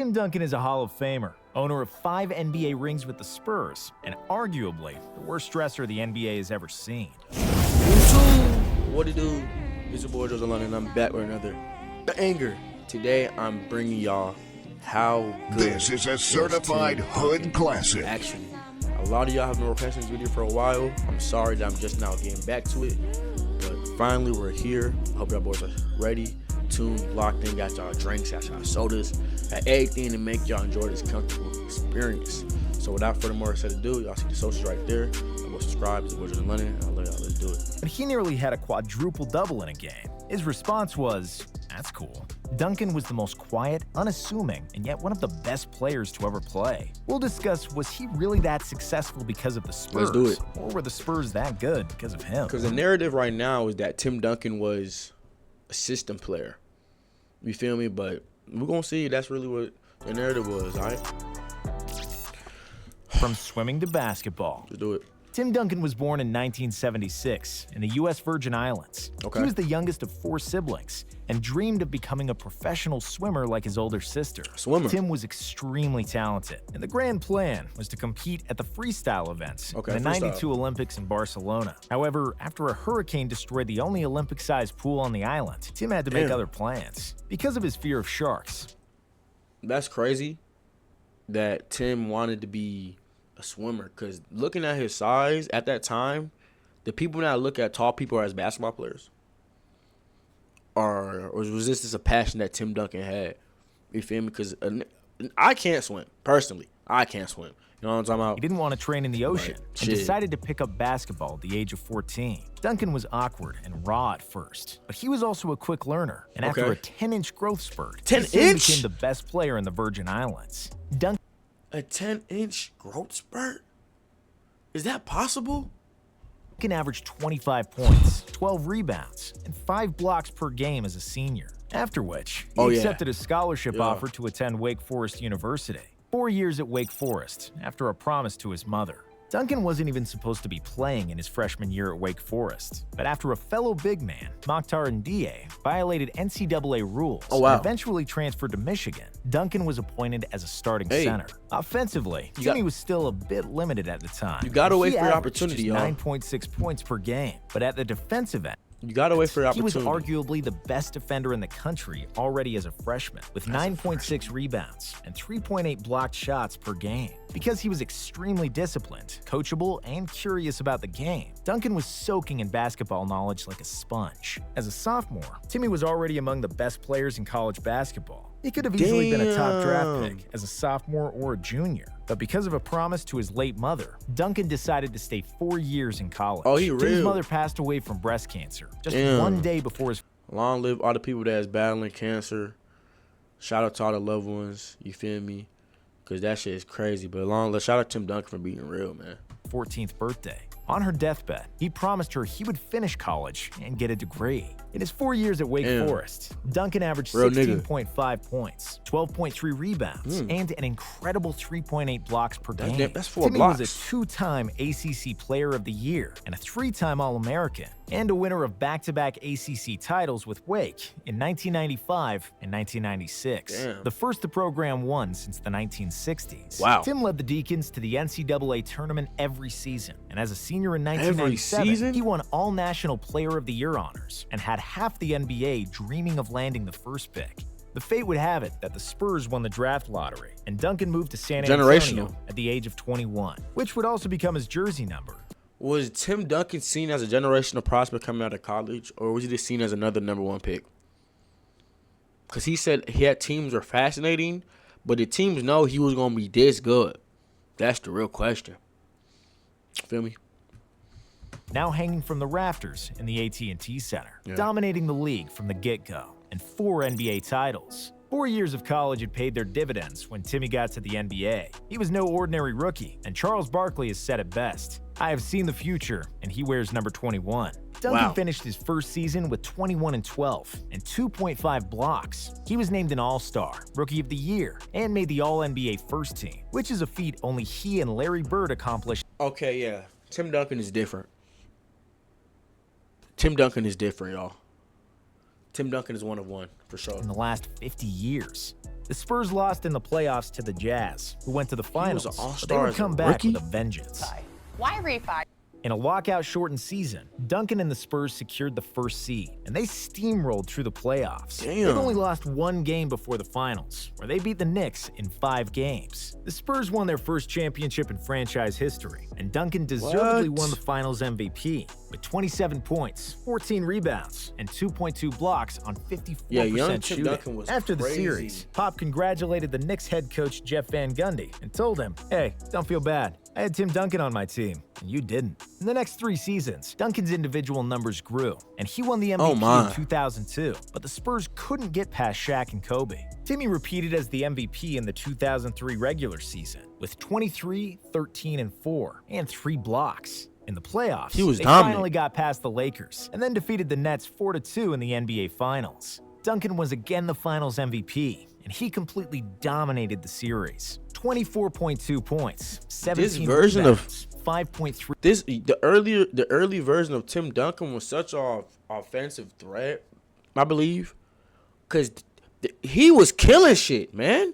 Tim Duncan is a Hall of Famer, owner of 5 NBA rings with the Spurs, and arguably the worst dresser the NBA has ever seen. What it do? It's your boy Joseph London, and I'm back with another banger. Today I'm bringing y'all how good This is a certified hood classic. Actually, a lot of y'all have been requesting this video for a while. I'm sorry that I'm just now getting back to it, but finally we're here. I hope y'all boys are ready, tuned, locked in, got y'all drinks, got y'all sodas, got everything to make y'all enjoy this comfortable experience. So without further more said ado, y'all see the socials right there. Go subscribe to Wizards in London, and I love y'all. Let's do it. But he nearly had a quadruple double in a game. His response was, "That's cool." Duncan was the most quiet, unassuming, and yet one of the best players to ever play. We'll discuss, was he really that successful because of the Spurs? Let's do it. Or were the Spurs that good because of him? Because the narrative right now is that Tim Duncan was a system player. You feel me? But we're going to see that's really what the narrative was, all right? From swimming to basketball. Let's do it. Tim Duncan was born in 1976 in the U.S. Virgin Islands. Okay. He was the youngest of 4 siblings and dreamed of becoming a professional swimmer like his older sister. Tim was extremely talented, and the grand plan was to compete at the freestyle events in the '92 Olympics in Barcelona. However, after a hurricane destroyed the only Olympic-sized pool on the island, Tim had to make other plans because of his fear of sharks. That's crazy that Tim wanted to be a swimmer, because looking at his size at that time, the people that look at tall people as basketball players, or was this just a passion that Tim Duncan had? You feel me? Because I can't swim personally. I can't swim. You know what I'm talking about? He didn't want to train in the ocean and decided to pick up basketball at the age of 14. Duncan was awkward and raw at first, but he was also a quick learner. And after a 10-inch growth spurt, he became the best player in the Virgin Islands. A 10-inch growth spurt? Is that possible? Duncan averaged 25 points, 12 rebounds, and 5 blocks per game as a senior. After which, he accepted a scholarship offer to attend Wake Forest University. 4 years at Wake Forest, after a promise to his mother. Duncan wasn't even supposed to be playing in his freshman year at Wake Forest, but after a fellow big man, Mokhtar Ndiaye, violated NCAA rules and eventually transferred to Michigan, Duncan was appointed as a starting center. Offensively, Timmy was still a bit limited at the time. You gotta wait for your opportunity, y'all. 9.6 points per game, but at the defensive end, you gotta wait for your opportunity. He was arguably the best defender in the country already as a freshman, with 9.6 rebounds and 3.8 blocked shots per game. Because he was extremely disciplined, coachable, and curious about the game, Duncan was soaking in basketball knowledge like a sponge. As a sophomore, Timmy was already among the best players in college basketball. He could have easily been a top draft pick as a sophomore or a junior, but because of a promise to his late mother, Duncan decided to stay 4 years in college. His mother passed away from breast cancer just 1 day before his... Long live all the people that's battling cancer. Shout out to all the loved ones, you feel me? Because that shit is crazy. But shout out to Tim Duncan for being real, man. 14th birthday. On her deathbed, he promised her he would finish college and get a degree. In his 4 years at Wake Forest, Duncan averaged 16.5 points, 12.3 rebounds, and an incredible 3.8 blocks per game. That's 4 Timmy blocks. was a 2-time ACC Player of the Year and a 3-time All-American, and a winner of back-to-back ACC titles with Wake in 1995 and 1996. The first the program won since the 1960s. Tim led the Deacons to the NCAA tournament every season, and as a senior in 1997, he won All-National Player of the Year honors and had half the NBA dreaming of landing the first pick. The fate would have it that the Spurs won the draft lottery, and Duncan moved to San Antonio at the age of 21, which would also become his jersey number. Was Tim Duncan seen as a generational prospect coming out of college, or was he just seen as another #1 pick? Because he said he had teams were fascinating, but the teams know he was going to be this good. That's the real question. Feel me? Now hanging from the rafters in the AT&T Center, dominating the league from the get-go, and 4 NBA titles. 4 years of college had paid their dividends when Timmy got to the NBA. He was no ordinary rookie, and Charles Barkley has said it best: "I have seen the future, and he wears number 21. Duncan finished his first season with 21-12 and 2.5 blocks. He was named an All-Star, Rookie of the Year, and made the All-NBA first team, which is a feat only he and Larry Bird accomplished. Tim Duncan is different. Tim Duncan is different, y'all. Tim Duncan is one of one, for sure. In the last 50 years. The Spurs lost in the playoffs to the Jazz, who went to the finals, an all-star but they would as a come back rookie? with a vengeance. Why refi? In a lockout-shortened season, Duncan and the Spurs secured the first seed, and they steamrolled through the playoffs. Damn. They've only lost one game before the finals, where they beat the Knicks in 5 games. The Spurs won their first championship in franchise history, and Duncan deservedly won the finals MVP with 27 points, 14 rebounds, and 2.2 blocks on 54% young Tim shooting. Duncan was After the crazy. series, Pop congratulated the Knicks head coach Jeff Van Gundy and told him, "Hey, don't feel bad. I had Tim Duncan on my team, and you didn't." In the next 3 seasons, Duncan's individual numbers grew, and he won the MVP in 2002, but the Spurs couldn't get past Shaq and Kobe. Timmy repeated as the MVP in the 2003 regular season with 23, 13, and 4, and 3 blocks. In the playoffs, He was they dominant. finally got past the Lakers, and then defeated the Nets 4-2 in the NBA Finals. Duncan was again the Finals MVP, and he completely dominated the series. 24.2 points, 17 version of- rebounds, 5.3. The early version of Tim Duncan was such an offensive threat, I believe, because he was killing shit, man.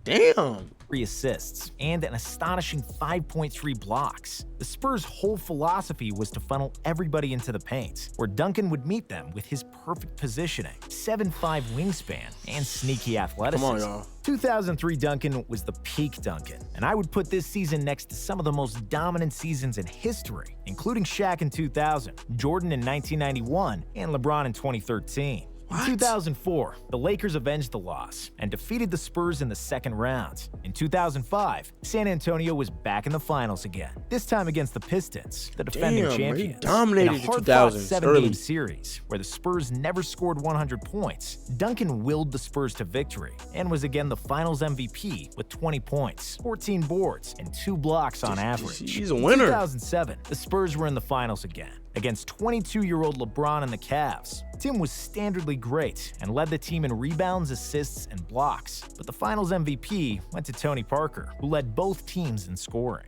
Damn. Assists and an astonishing 5.3 blocks. The Spurs' whole philosophy was to funnel everybody into the paint, where Duncan would meet them with his perfect positioning, 7'5" wingspan, and sneaky athleticism. Come on, y'all. 2003 Duncan was the peak Duncan, and I would put this season next to some of the most dominant seasons in history, including Shaq in 2000, Jordan in 1991, and LeBron in 2013. In 2004, the Lakers avenged the loss and defeated the Spurs in the second round. In 2005, San Antonio was back in the finals again, this time against the Pistons, the defending Damn, he champions. dominated in the a hard-fought 2000s 7-game early. series where the Spurs never scored 100 points, Duncan willed the Spurs to victory and was again the finals MVP with 20 points, 14 boards, and 2 blocks on average. He's a winner. In 2007, the Spurs were in the finals again, against 22-year-old LeBron and the Cavs. Tim was standardly great and led the team in rebounds, assists, and blocks, but the finals MVP went to Tony Parker, who led both teams in scoring.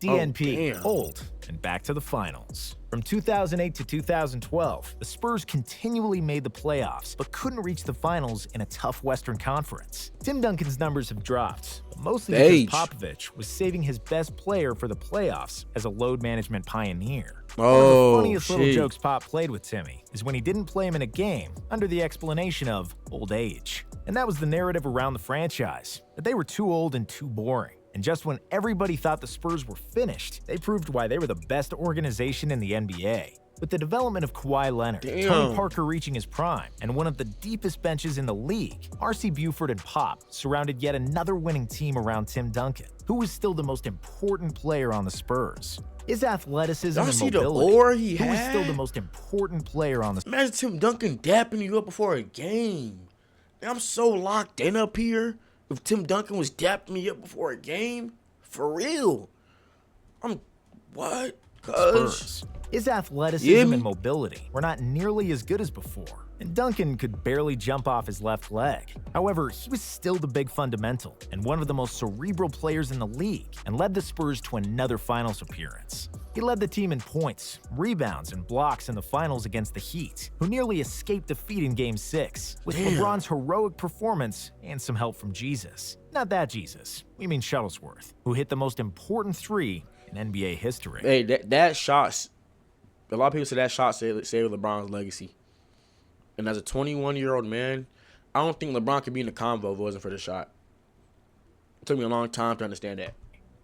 DNP, damn. old, and back to the finals. From 2008 to 2012, the Spurs continually made the playoffs, but couldn't reach the finals in a tough Western Conference. Tim Duncan's numbers have dropped, but mostly because Age. Popovich was saving his best player for the playoffs as a load management pioneer. One Oh, of the funniest little shit. jokes Pop played with Timmy is when he didn't play him in a game under the explanation of old age. And that was the narrative around the franchise, that they were too old and too boring. And just when everybody thought the Spurs were finished, they proved why they were the best organization in the NBA. With the development of Kawhi Leonard, Tony Damn. Parker reaching his prime, and one of the deepest benches in the league, R.C. Buford and Pop surrounded yet another winning team around Tim Duncan, who was still the most important player on the Spurs. His athleticism Y'all and see the mobility, aura he who was had? still the most important player on the Imagine Tim Duncan dapping you up before a game. Man, I'm so locked in up here. If Tim Duncan was dapping me up before a game, for real. What? Spurs. His Yeah, athleticism me- and mobility were not nearly as good as before, and Duncan could barely jump off his left leg. However, he was still the big fundamental and one of the most cerebral players in the league, and led the Spurs to another finals appearance. He led the team in points, rebounds, and blocks in the finals against the Heat, who nearly escaped defeat in Game 6, with Damn. LeBron's heroic performance and some help from Jesus. Not that Jesus, we mean Shuttlesworth, who hit the most important 3 in NBA history. Hey, that shot, a lot of people say that shot saved LeBron's legacy. And as a 21-year-old man, I don't think LeBron could be in the convo if it wasn't for the shot. It took me a long time to understand that.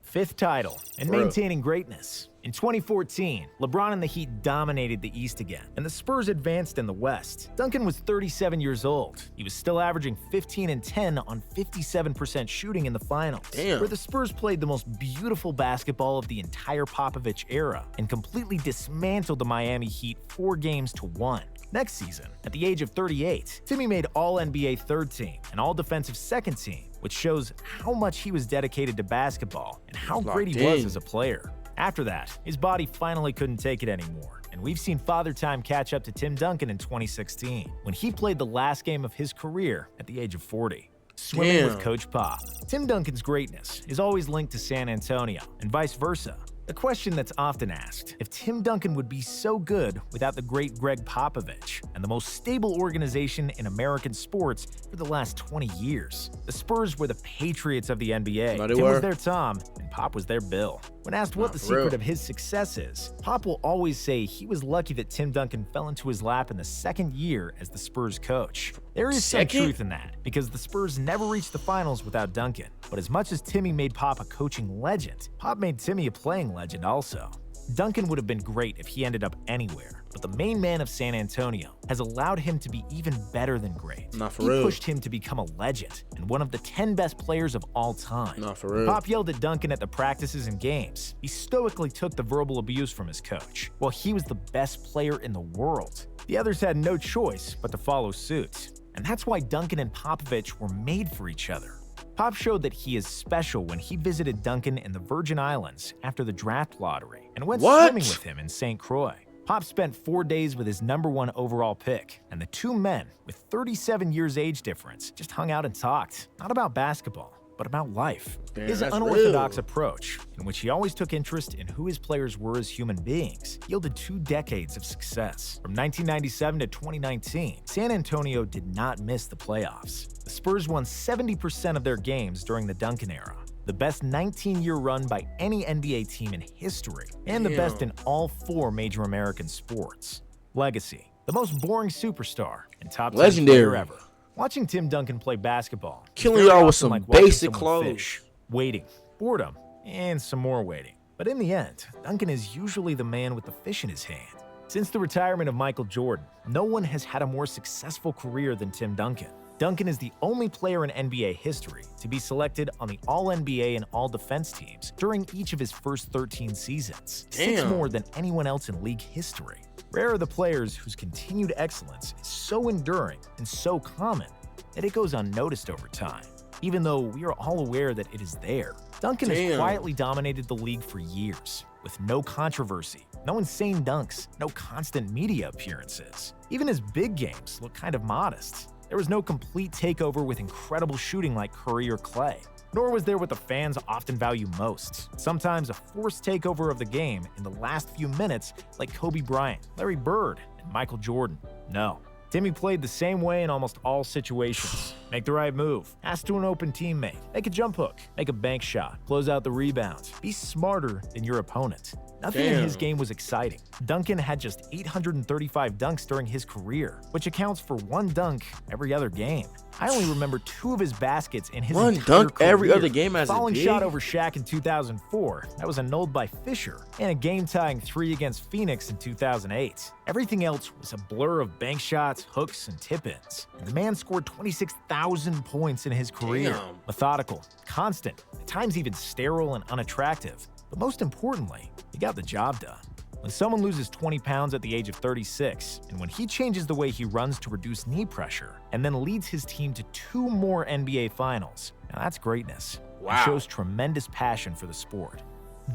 5th title and For real. maintaining greatness. In 2014, LeBron and the Heat dominated the East again, and the Spurs advanced in the West. Duncan was 37 years old. He was still averaging 15 and 10 on 57% shooting in the finals, Damn. where the Spurs played the most beautiful basketball of the entire Popovich era and completely dismantled the Miami Heat 4-1. Next season, at the age of 38, Timmy made All-NBA third team and All-Defensive second team, which shows how much he was dedicated to basketball and how great he was as a player. After that, his body finally couldn't take it anymore, and we've seen Father Time catch up to Tim Duncan in 2016, when he played the last game of his career at the age of 40. Swimming with Damn. Coach Pop. Tim Duncan's greatness is always linked to San Antonio, and vice versa. A question that's often asked, if Tim Duncan would be so good without the great Gregg Popovich and the most stable organization in American sports for the last 20 years. The Spurs were the Patriots of the NBA. Tim was their Tom, and Pop was their Bill. When asked what the secret of his success is, Pop will always say he was lucky that Tim Duncan fell into his lap in the second year as the Spurs coach. There is some truth in that, because the Spurs never reached the finals without Duncan. But as much as Timmy made Pop a coaching legend, Pop made Timmy a playing legend also. Duncan would have been great if he ended up anywhere, but the main man of San Antonio has allowed him to be even better than great. He pushed him to become a legend and one of the 10 best players of all time. Pop yelled at Duncan at the practices and games. He stoically took the verbal abuse from his coach, while he was the best player in the world. The others had no choice but to follow suit. And that's why Duncan and Popovich were made for each other. Pop showed that he is special when he visited Duncan in the Virgin Islands after the draft lottery and went swimming with him in St. Croix. Pop spent 4 days with his #1 overall pick, and the two men, with 37 years age difference, just hung out and talked, not about basketball, but about life. His unorthodox approach, in which he always took interest in who his players were as human beings, yielded 2 decades of success. From 1997 to 2019, San Antonio did not miss the playoffs. The Spurs won 70% of their games during the Duncan era, the best 19-year run by any NBA team in history, and the best in all 4 major American sports. Legacy: the most boring superstar and top 10 player ever. Watching Tim Duncan play basketball, killing y'all with some basic clothes. Fish, waiting, boredom, and some more waiting. But in the end, Duncan is usually the man with the fish in his hand. Since the retirement of Michael Jordan, no one has had a more successful career than Tim Duncan. Duncan is the only player in NBA history to be selected on the All-NBA and All-Defense teams during each of his first 13 seasons, 6 more than anyone else in league history. Rare are the players whose continued excellence is so enduring and so common that it goes unnoticed over time, even though we are all aware that it is there. Duncan has quietly dominated the league for years, with no controversy, no insane dunks, no constant media appearances. Even his big games look kind of modest. There was no complete takeover with incredible shooting like Curry or Clay, nor was there what the fans often value most, sometimes a forced takeover of the game in the last few minutes like Kobe Bryant, Larry Bird, and Michael Jordan. No. Timmy played the same way in almost all situations. Make the right move, pass to an open teammate, make a jump hook, make a bank shot, close out the rebound. Be smarter than your opponent. Nothing in his game was exciting. Duncan had just 835 dunks during his career, which accounts for 1 dunk every other game. I only remember 2 of his baskets in his entire dunk career. Every other game as Falling shot over Shaq in 2004, that was annulled by Fisher, and a game-tying 3 against Phoenix in 2008. Everything else was a blur of bank shots, hooks, and tip-ins. And the man scored 26,000 points in his career. Methodical, constant, at times even sterile and unattractive. But most importantly, he got the job done. When someone loses 20 pounds at the age of 36, and when he changes the way he runs to reduce knee pressure, and then leads his team to 2 more NBA finals, now that's greatness. It shows tremendous passion for the sport.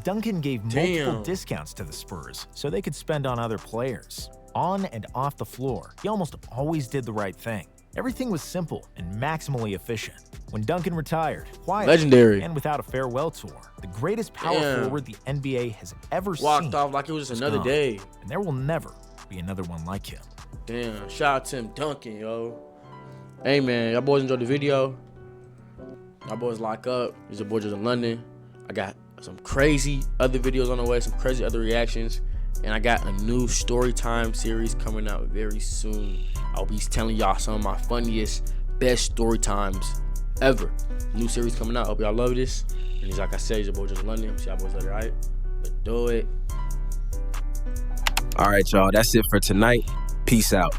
Duncan gave multiple discounts to the Spurs so they could spend on other players. On and off the floor, he almost always did the right thing. Everything was simple and maximally efficient. When Duncan retired, quietly and without a farewell tour, the greatest power forward the NBA has ever seen walked off like it was just another day. And there will never be another one like him. Damn, shout out to Tim Duncan, yo. Hey, man, y'all boys enjoyed the video. Y'all boys lock up. It's your boy just in London. I got some crazy other videos on the way, some crazy other reactions. And I got a new story time series coming out very soon. I'll be telling y'all some of my funniest, best story times ever. New series coming out. Hope y'all love this. And it's like I said, it's your boy just in London. See y'all boys later, all right? Let's do it. All right, y'all. That's it for tonight. Peace out.